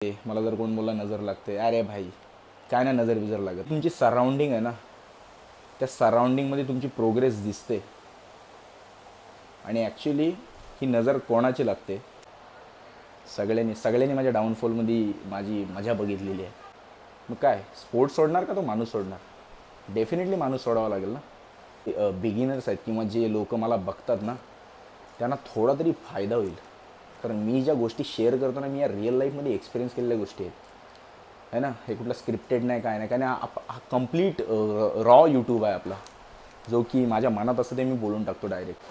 मला जर कोण बोलला नजर लागते, अरे भाई काय ना नजर बिजर लागत. तुमची सराउंडिंग आहे ना, त्या सराउंडिंगमध्ये तुमची प्रोग्रेस दिसते. आणि ॲक्च्युली ही नजर कोणाची लागते, सगळ्यांनी माझ्या डाऊनफॉलमध्ये माझी मजा बघितलेली आहे. मग काय स्पोर्ट्स सोडणार का तो माणूस सोडणार? डेफिनेटली माणूस सोडावा लागेल ना. बिगिनर्स आहेत किंवा जे लोक मला बघतात ना, त्यांना थोडा तरी फायदा होईल. कारण मी ज्या गोष्टी शेअर करतो ना, मी या रिअल लाईफमध्ये एक्सपिरियन्स केलेल्या गोष्टी आहेत, है ना. हे कुठलं स्क्रिप्टेड नाही, काय नाही, काय नाही. हा कम्प्लीट रॉ यूट्यूब आहे आपला, जो की माझ्या मनात असं ते मी बोलून टाकतो डायरेक्ट.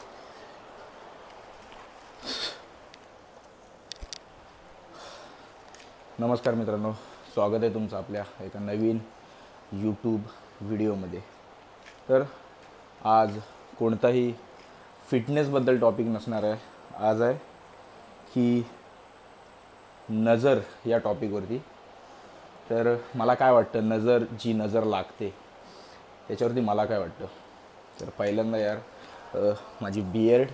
नमस्कार मित्रांनो, स्वागत आहे तुमचं आपल्या एका नवीन यूट्यूब व्हिडिओमध्ये. तर आज कोणताही फिटनेसबद्दल टॉपिक नसणार आहे. आज आहे की नजर या टॉपिकवरती. तर मला काय वाटतं, जी नजर लागते त्याच्यावरती मला काय वाटतं. तर पहिल्यांदा माझी बियर्ड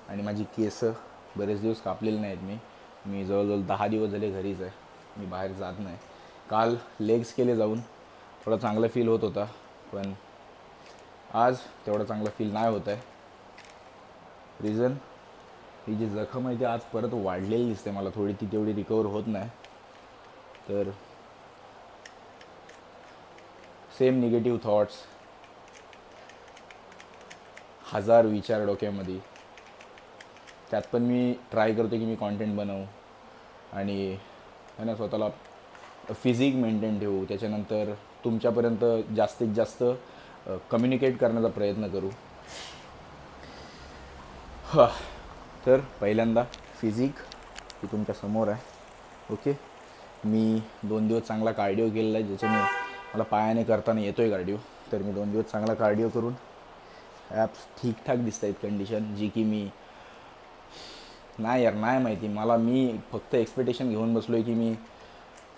आणि माझी केस बरेच दिवस कापलेले नाहीत. मी जवळजवळ 10 दिवस झाले घरीच आहे, मी बाहेर जात नाही. काल लेग्स केले जाऊन, थोडा चांगला फील होत होता, पण आज तेवढं चांगलं फील नाही होत आहे. रिझन, ही जी जखम आहे ती आज परत वाढलेली दिसते मला, ती तेवढी रिकवर होत नाही. तर सेम निगेटिव्ह थॉट्स, 1000 विचार डोक्यामध्ये. त्यात पण मी ट्राय करतो की मी कॉन्टेंट बनवू आणि है ना, स्वतःला फिजिक मेंटेन ठेवू. त्याच्यानंतर तुमच्यापर्यंत जास्तीत जास्त कम्युनिकेट करण्याचा प्रयत्न करू. तर पहिल्यांदा फिजिक ही तुमच्यासमोर आहे. ओके, मी 2 दिवस चांगला कार्डिओ केलेला आहे, ज्याच्याने मला पायाने करताना येतो आहे कार्डिओ. तर मी 2 दिवस चांगला कार्डिओ करून ॲप्स ठीकठाक दिसत आहेत कंडिशन, जी की मी नाही माहिती मला. मी फक्त एक्सपेक्टेशन घेऊन बसलो आहे की मी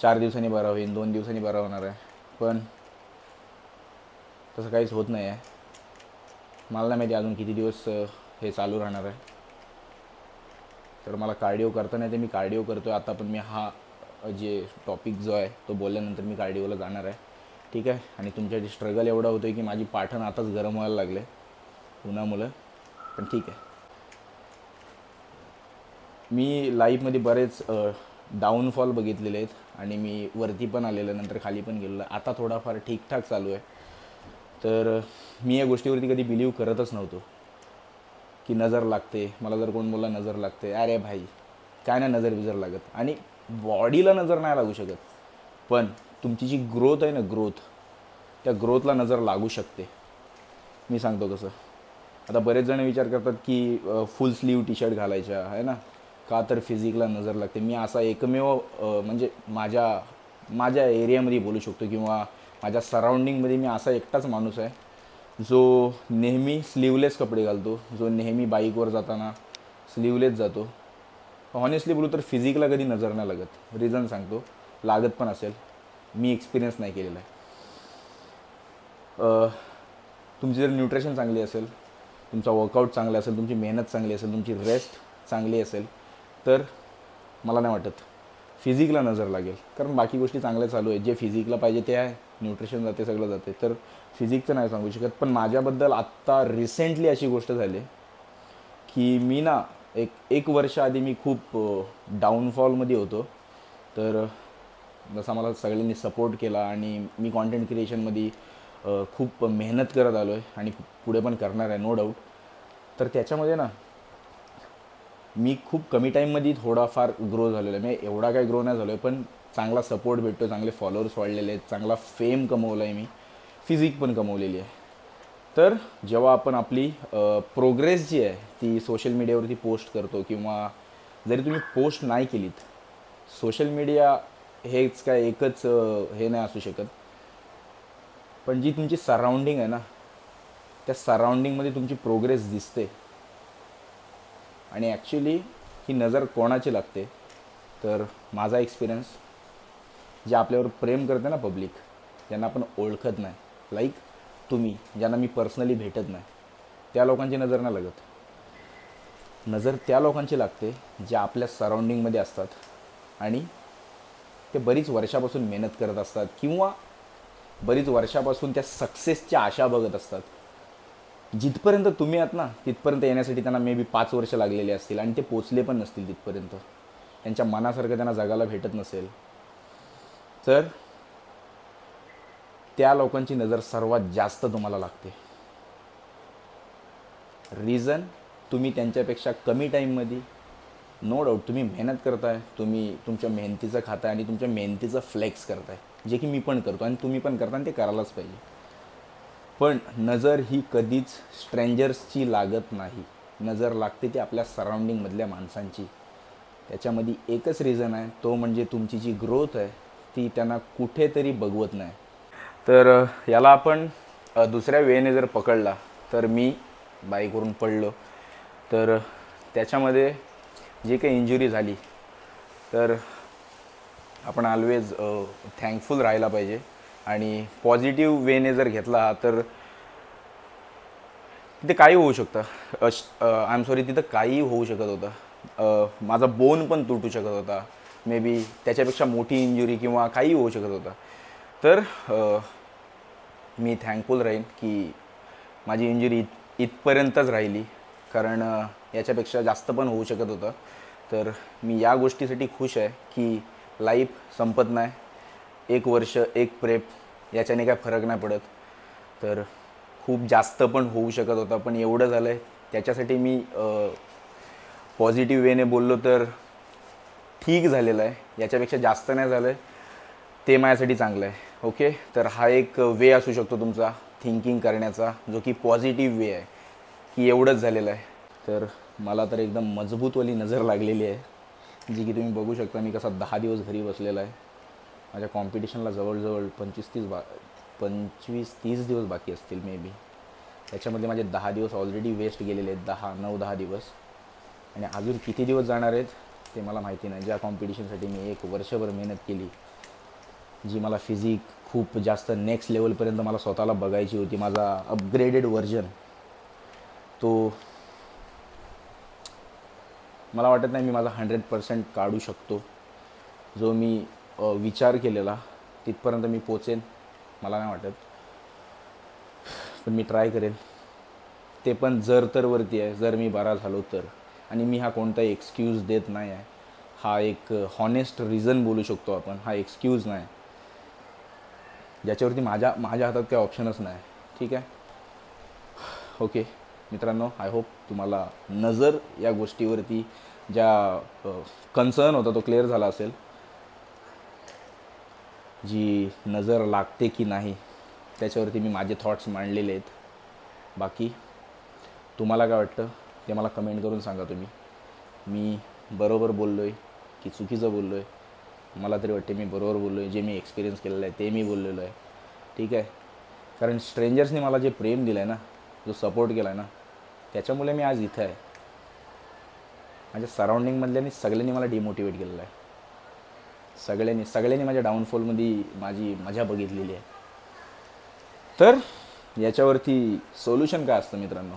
4 दिवसांनी बरा होईन, 2 दिवसांनी बरा होणार आहे, पण तसं काहीच होत नाही आहे. मला नाही माहिती अजून किती दिवस हे चालू राहणार आहे. तर मला कार्डिओ करता नाही, ते मी कार्डिओ करतो आहे आता. पण मी हा जे टॉपिक जो आहे तो बोलल्यानंतर मी कार्डिओला जाणार आहे, ठीक आहे. आणि तुमच्यासाठी स्ट्रगल एवढा होतो आहे की माझी पाठण आताच गरम व्हायला लागले उन्हामुळं, पण ठीक आहे. मी लाईफमध्ये बरेच डाऊनफॉल बघितलेले आहेत आणि मी वरती पण आलेलं, नंतर खाली पण गेलेलं. आता थोडाफार ठीकठाक चालू आहे. तर मी या गोष्टीवरती कधी बिलीव करतच नव्हतो की नजर लागते. मला जर कोण बोलला नजर लागते, अरे भाई काय ना नजर बिजर लागत. आणि बॉडीला नजर नाही लागू शकत, पण तुमची जी ग्रोथ आहे ना, त्या ग्रोथला नजर लागू शकते. मी सांगतो कसं. आता बरेच जण विचार करतात की फुल स्लीव टी शर्ट घालायच्या आहे ना, का तर फिजिकला नजर लागते. मी असा एकमेव म्हणजे माझ्या एरियामध्ये बोलू शकतो किंवा माझ्या सराउंडिंगमध्ये मी असा एकटाच माणूस आहे जो नेहमी स्लीवलेस कपडे घालतो, जो नेहमी बाईकवर जाताना स्लीवलेस जातो. हॉनेस्टली बोलू तर फिजिकला कधी नजर नाही लागत. रिझन सांगतो, लागत पण असेल, मी एक्सपिरियन्स नाही केलेला आहे. तुमची जर न्यूट्रिशन चांगली असेल, तुमचा वर्कआउट चांगला असेल, तुमची मेहनत चांगली असेल, तुमची रेस्ट चांगली असेल, तर मला नाही वाटत फिजिकला नजर लागेल. कारण बाकी गोष्टी चांगल्या चालू आहेत. जे फिजिकला पाहिजे ते आहे, न्यूट्रिशन जाते, सगळं जाते. तर फिजिकचं नाही सांगू शकत. पण माझ्याबद्दल आत्ता रिसेंटली अशी गोष्ट झाली की मी ना एक वर्ष आधी मी खूप डाऊनफॉलमध्ये होतो. तर जसा मला सगळ्यांनी सपोर्ट केला आणि मी कॉन्टेंट क्रिएशनमध्ये खूप मेहनत करत आलो आहे आणि पुढे पण करणार आहे, नो डाऊट. तर त्याच्यामध्ये ना मी खूप कमी टाईममध्ये थोडाफार ग्रो झालेलो आहे. मी एवढा काही ग्रो नाही झालो आहे, पण चांगला सपोर्ट भेटतो, चांगले फॉलोअर्स वाढलेले आहेत, चांगला फेम कमवला आहे मी, फिजिक पण कमवलेली आहे. तर जेव्हा आपण आपली प्रोग्रेस जी आहे ती सोशल मीडियावरती पोस्ट करतो, किंवा जरी तुम्ही पोस्ट नाही केलीत, सोशल मीडिया हेच काय एकच हे नाही असू शकत. पण जी तुमची सराउंडिंग आहे ना, त्या सराउंडिंगमध्ये तुमची प्रोग्रेस दिसते. आणि ॲक्च्युली ही नजर कोणाची लागते, तर माझा एक्सपिरियन्स, जे आपल्यावर प्रेम करते ना पब्लिक, ज्यांना आपण ओळखत नाही, लाईक तुम्ही, ज्यांना मी पर्सनली भेटत नाही, त्या लोकांची नजर नाही लागत. नजर त्या लोकांची लागते जे आपल्या सराउंडिंगमध्ये असतात आणि ते बरीच वर्षापासून मेहनत करत असतात किंवा बरीच वर्षापासून त्या सक्सेसच्या आशा बघत असतात. जिथपर्यंत तुम्ही आहात ना तिथपर्यंत येण्यासाठी त्यांना मे बी 5 वर्ष लागलेली असतील आणि ते पोचले पण नसतील तिथपर्यंत. त्यांच्या मनासारखं त्यांना जगायला भेटत नसेल. तर त्या लोकांची नजर सर्वात जास्त तुम्हाला लागते. रिझन, तुम्ही त्यांच्यापेक्षा कमी टाईममध्ये, नो डाऊट तुम्ही मेहनत करताय, तुम्ही तुमच्या मेहनतीचं खाताय आणि तुमच्या मेहनतीचं फ्लेक्स करताय, जे की मी पण करतो आणि तुम्ही पण करता आणि ते करायलाच पाहिजे. पण नजर ही कधीच स्ट्रेंजर्सची लागत नाही. नजर लागते ती आपल्या सराउंडिंगमधल्या माणसांची. त्याच्यामध्ये एकच रिझन आहे, तो म्हणजे तुमची जी ग्रोथ आहे ती त्यांना कुठेतरी बघवत नाही. तर याला आपण दुसऱ्या वेने जर पकडला तर मी बाईकवरून पडलो तर त्याच्यामध्ये जी काही इंजुरी झाली तर आपण ऑलवेज थँकफुल राहायला पाहिजे. आणि पॉझिटिव्ह वेने जर घेतला तर तिथे काही होऊ शकतं. आय एम सॉरी, तिथं काही होऊ शकत होतं. माझा बोन पण तुटू शकत होता, मे बी त्याच्यापेक्षा मोठी इंजुरी किंवा काही होऊ शकत होतं. तर मी थँकफुल राहीन की माझी इंजुरी इथपर्यंतच राहिली, कारण याच्यापेक्षा जास्त पण होऊ शकत होतं. तर मी या गोष्टीसाठी खुश आहे की लाईफ संपत नाही. 1 वर्ष 1 प्रेप याच्याने काय फरक नाही पडत. तर खूप जास्त पण होऊ शकत होता, पण एवढं झालं आहे त्याच्यासाठी मी पॉझिटिव्ह वेने बोललो तर ठीक झालेलं आहे. याच्यापेक्षा जास्त नाही झालं आहे, ते माझ्यासाठी चांगलं आहे. ओके, तर हा एक वे असू शकतो तुमचा थिंकिंग करण्याचा, जो की पॉझिटिव्ह वे आहे की एवढंच झालेलं आहे. तर मला तर एकदम मजबूतवाली नजर लागलेली आहे, जी की तुम्ही बघू शकता. मी कसा 10 दिवस घरी बसलेला आहे. माझ्या कॉम्पिटिशनला जवळजवळ 25-30 दिवस बाकी असतील मे बी. त्याच्यामध्ये माझे 10 दिवस ऑलरेडी वेस्ट गेलेले आहेत, 9-10 दिवस. आणि अजून किती दिवस जाणार आहेत ते मला माहिती नाही. ज्या कॉम्पिटिशनसाठी मी 1 वर्षभर मेहनत केली, जी मला फिजिक खूप जास्त नेक्स्ट लेवलपर्यंत मला स्वतःला बघायची होती, माझा अपग्रेडेड व्हर्जन, तो मला वाटत नाही मी माझा 100% काढू शकतो. जो मी विचार केलेला तिथपर्यंत मी पोचेन मला नाही वाटत, पण मी ट्राय करेन. ते पण जर तर वरती आहे, जर मी बरा झालो तर. आणि मी हा कोणताही एक्सक्यूज देत नाही आहे, हा एक हॉनेस्ट रिझन बोलू शकतो आपण, हा एक्सक्यूज नाही ज्याच्यावरती माझ्या हातात काही ऑप्शनच नाही. ठीक आहे, ओके मित्रांनो, आय होप तुम्हाला नजर या गोष्टीवरती ज्या कन्सर्न होता तो क्लिअर झाला असेल. जी नजर लागते की नाही त्याच्यावरती मी माझे थॉट्स मांडलेले आहेत. बाकी तुम्हाला काय वाटतं ते मला कमेंट करून सांगा तुम्ही. मी बरोबर बोललो आहे की चुकीचं बोललो आहे? मला तरी वाटते मी बरोबर बोललो आहे. जे मी एक्सपिरियन्स केलेलं आहे ते मी बोललेलो आहे. ठीक आहे, कारण स्ट्रेंजर्सने मला जे प्रेम दिलं आहे ना, जो सपोर्ट केला आहे ना, त्याच्यामुळे मी आज इथं आहे. माझ्या सराउंडिंगमधल्यानी सगळ्यांनी मला डिमोटिवेट केलेलं आहे. सगळ्यांनी माझ्या डाऊनफॉलमध्ये माझी मजा बघितलेली आहे. तर याच्यावरती सोल्युशन काय असतं मित्रांनो?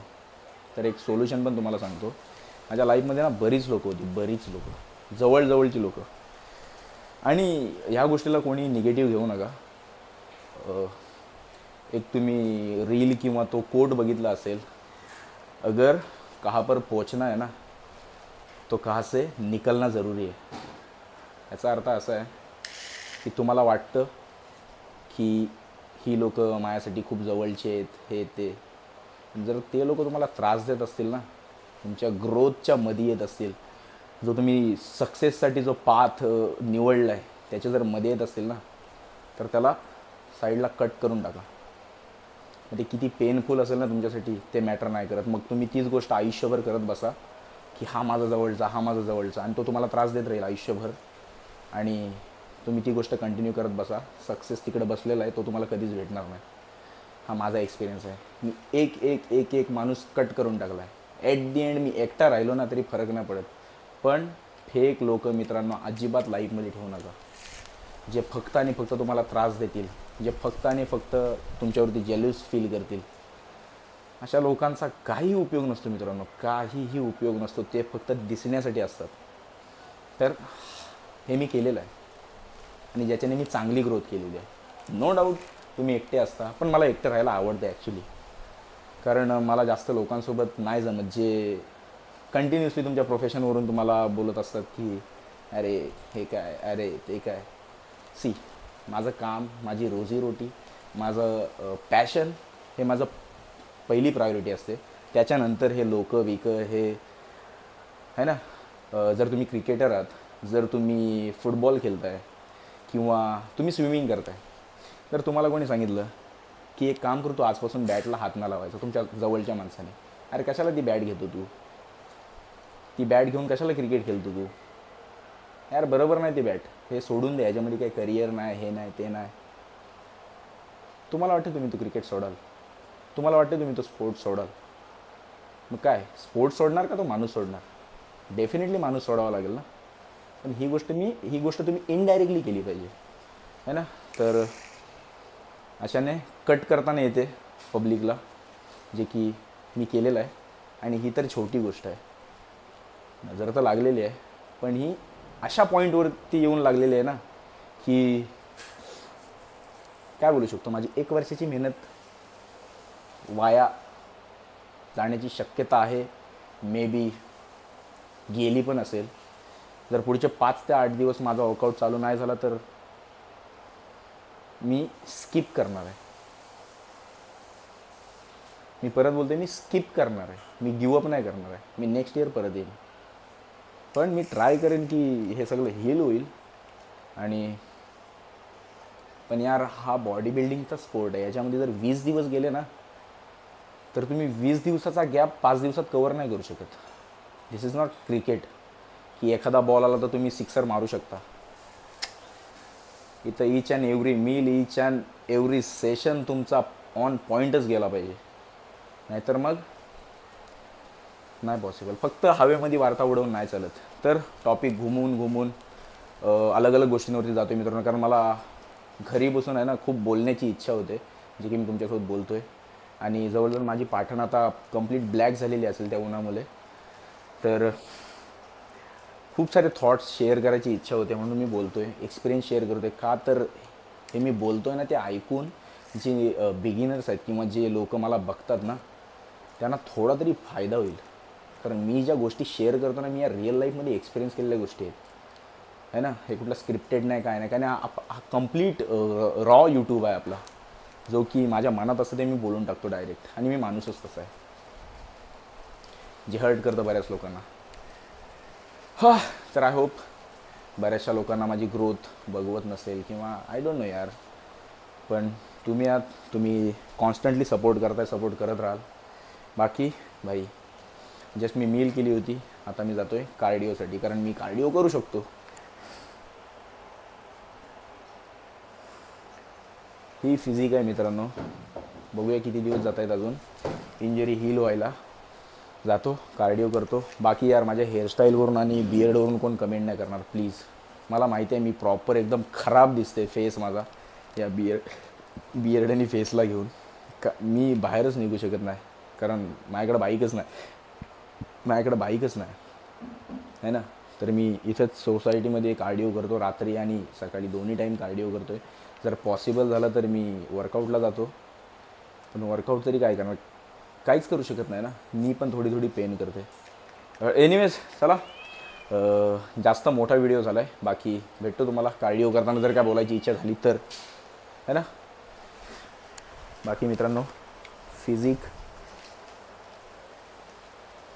तर एक सोल्युशन पण तुम्हाला सांगतो. माझ्या लाईफमध्ये ना बरीच लोकं होती, जवळची लोकं. आणि ह्या गोष्टीला कोणी निगेटिव्ह घेऊ नका. एक तुम्ही रील किंवा तो कोट बघितला असेल, अगर कहाँ पर पहुंचना है ना तो कहाँ से निकलना ज़रूरी है. याचा अर्थ असा आहे की तुम्हाला वाटतं की ही लोकं माझ्यासाठी खूप जवळचे आहेत, हे ते. जर ते लोक तुम्हाला त्रास देत असतील ना, तुमच्या ग्रोथच्या मध्ये येत असतील, जो तुम्ही सक्सेससाठी जो पाथ निवडला आहे त्याच्या जर मध्ये येत असतील ना, तर त्याला साईडला कट करून टाका. ते किती पेनफुल असेल ना तुमच्यासाठी ते मॅटर नाही करत. मग तुम्ही तीच गोष्ट आयुष्यभर करत बसा की हा माझा जवळचा, आणि तो तुम्हाला त्रास देत राहील आयुष्यभर, आणि तुम्ही ती गोष्ट कंटिन्यू करत बसा. सक्सेस तिकडे बसलेला आहे, तो तुम्हाला कधीच भेटणार नाही. हा माझा एक्सपिरियन्स आहे. मी एक माणूस कट करून टाकला आहे. ॲट दी एंड मी एकटा राहिलो ना तरी फरक नाही पडत. पण फेक लोक मित्रांनो अजिबात लाईफमध्ये ठेवू नका, जे फक्त आणि फक्त तुम्हाला त्रास देतील, जे फक्त आणि फक्त तुमच्यावरती जेलस फील करतील. अशा लोकांचा काही उपयोग नसतो मित्रांनो, काहीही उपयोग नसतो. ते फक्त दिसण्यासाठी असतात. तर हे मी केलेलं आहे. आणि ज्याच्याने मी चांगली ग्रोथ केलेली आहे. नो डाऊट तुम्ही एकटे असता, पण मला एकटं राहायला आवडतं ॲक्च्युली. कारण मला जास्त लोकांसोबत नाही जमत, जे कंटिन्युअसली तुमच्या प्रोफेशनवरून तुम्हाला बोलत असतात की अरे हे काय, अरे ते काय. सी, माझं काम, माझी रोजीरोटी, माझं पॅशन हे माझं पहिली प्रायोरिटी असते. त्याच्यानंतर हे लोकं विकं हे आहे ना. जर तुम्ही क्रिकेटर आहात, जर तुम्ही फुटबॉल खेळताय किंवा तुम्ही स्विमिंग करताय, तर तुम्हाला कोणी सांगितलं की एक काम करतो, आजपासून बॅटला हात न लावायचा तुमच्या जवळच्या माणसाने. अरे कशाला ती बॅट घेतो तू, ती बॅट घेऊन कशाला क्रिकेट खेळतो तू, यार बरोबर नाही ती बॅट, हे सोडून दे, याच्यामध्ये काही करिअर नाही, हे नाही ते नाही. तुम्हाला वाटतं तुम्ही तो क्रिकेट सोडाल, तुम्हाला वाटतं तुम्ही तो स्पोर्ट्स सोडाल, मग काय स्पोर्ट्स सोडणार का तो माणूस सोडणार? डेफिनेटली माणूस सोडावा लागेल ना. पण ही गोष्ट तुम्ही इनडायरेक्टली केली पाहिजे, है ना. तर अशाने कट करताना येते पब्लिकला, जे की मी केलेलं आहे. आणि ही तर छोटी गोष्ट आहे, नजर तर लागलेली आहे, पण ही अशा पॉईंटवरती येऊन लागलेली आहे ना की काय बोलू शकतो, माझी 1 वर्षाची मेहनत वाया जाण्याची शक्यता आहे. मे बी गेली पण असेल. जर पुढचे 5 ते 8 दिवस माझा वर्कआउट चालू नाही झाला तर मी स्किप करणार आहे. मी परत बोलते, मी स्किप करणार आहे. मी गिवअप नाही करणार आहे. मी नेक्स्ट इयर परत येईन. पण मी ट्राय करेन की हे सगळं हील होईल. आणि पण यार, हा बॉडी बिल्डिंगचा स्पोर्ट आहे. याच्यामध्ये जर 20 दिवस गेले ना, तर तुम्ही 20 दिवसाचा गॅप 5 दिवसात कवर नाही करू शकत. दिस इज नॉट क्रिकेट की एखादा बॉल आला तर तुम्ही सिक्सर मारू शकता. इथं each and every meal, each and every session तुमचा ऑन पॉईंटच गेला पाहिजे, नाहीतर मग नाही पॉसिबल. फक्त हवेमध्ये वार्ता उडवून नाही चालत. तर टॉपिक घुमून अलग अलग गोष्टींवरती जातो मित्रांनो, कारण मला घरी बसून आहे ना खूप बोलण्याची इच्छा होते, जे की मी तुमच्यासोबत बोलतो आहे. आणि जवळजवळ माझी पाठण आता कंप्लीट ब्लॅक झालेली असेल त्या उन्हामुळे. तर खूप सारे थॉट्स शेअर करायची इच्छा होते, म्हणून मी बोलतो आहे, एक्सपिरियन्स शेअर करतो आहे. का तर हे मी बोलतो आहे ना, ते ऐकून जे बिगिनर्स आहेत किंवा जे लोक मला बघतात ना, त्यांना थोडा तरी फायदा होईल. कारण मी ज्या गोष्टी शेअर करतो ना, मी या रिअल लाईफमध्ये एक्सपिरियन्स केलेल्या गोष्टी आहेत, है ना. हे कुठलं स्क्रिप्टेड नाही, काय नाही, कारण हा कंप्लीट रॉ यूट्यूब आहे आपला, जो की माझ्या मनात असतं ते मी बोलून टाकतो डायरेक्ट. आणि मी माणूसच तसा आहे, जे हर्ट करतं बऱ्याच लोकांना. तर आय होप बऱ्याचशा लोकांना माझी ग्रोथ बघवत नसेल किंवा आय डोंट नो यार, पण तुम्ही कॉन्स्टंटली सपोर्ट करताय, सपोर्ट करत राहाल. बाकी भाई, जस्ट मी मील केली होती, आता मी जातो आहे कार्डिओसाठी, कारण मी कार्डिओ करू शकतो. ही फिजिक आहे मित्रांनो. बघूया किती दिवस जात आहेत अजून इंजरी हील व्हायला. जातो, कार्डिओ करतो. बाकी यार, माझ्या हेअरस्टाईलवरून आणि बियर्डवरून कोण कमेंट नाही करणार प्लीज. मला माहिती आहे मी प्रॉपर एकदम खराब दिसते फेस माझा या बियर्ड आणि फेसला घेऊन. मी बाहेरच निघू शकत नाही, कारण माझ्याकडे बाईकच नाही है ना. तर मी इथंच सोसायटीमध्ये कार्डिओ करतो, रात्री आणि सकाळी दोन्ही टाईम कार्डिओ करतो आहे. जर पॉसिबल झालं तर मी वर्कआउटला जातो, पण वर्कआउट तरी काय करणार, काहीच करू शकत नाही ना. मी पण थोडी पेन करते. एनिवेज चला, जास्त मोठा व्हिडिओ झाला आहे. बाकी भेटतो तुम्हाला कार्डिओ करताना, जर काय बोलायची इच्छा झाली तर, है ना. बाकी मित्रांनो, फिजिक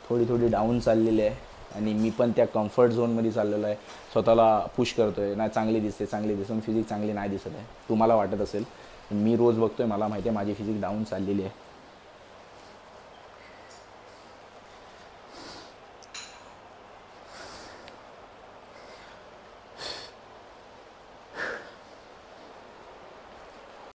थोडी डाऊन चाललेली आहे आणि मी पण त्या कम्फर्ट झोनमध्ये चाललेलो आहे. स्वतःला पुश करतो आहे, नाही चांगली दिसते, फिजिक चांगली नाही दिसत आहे, तुम्हाला वाटत असेल. मी रोज बघतो आहे, मला माहिती आहे माझी फिजिक डाऊन चाललेली आहे.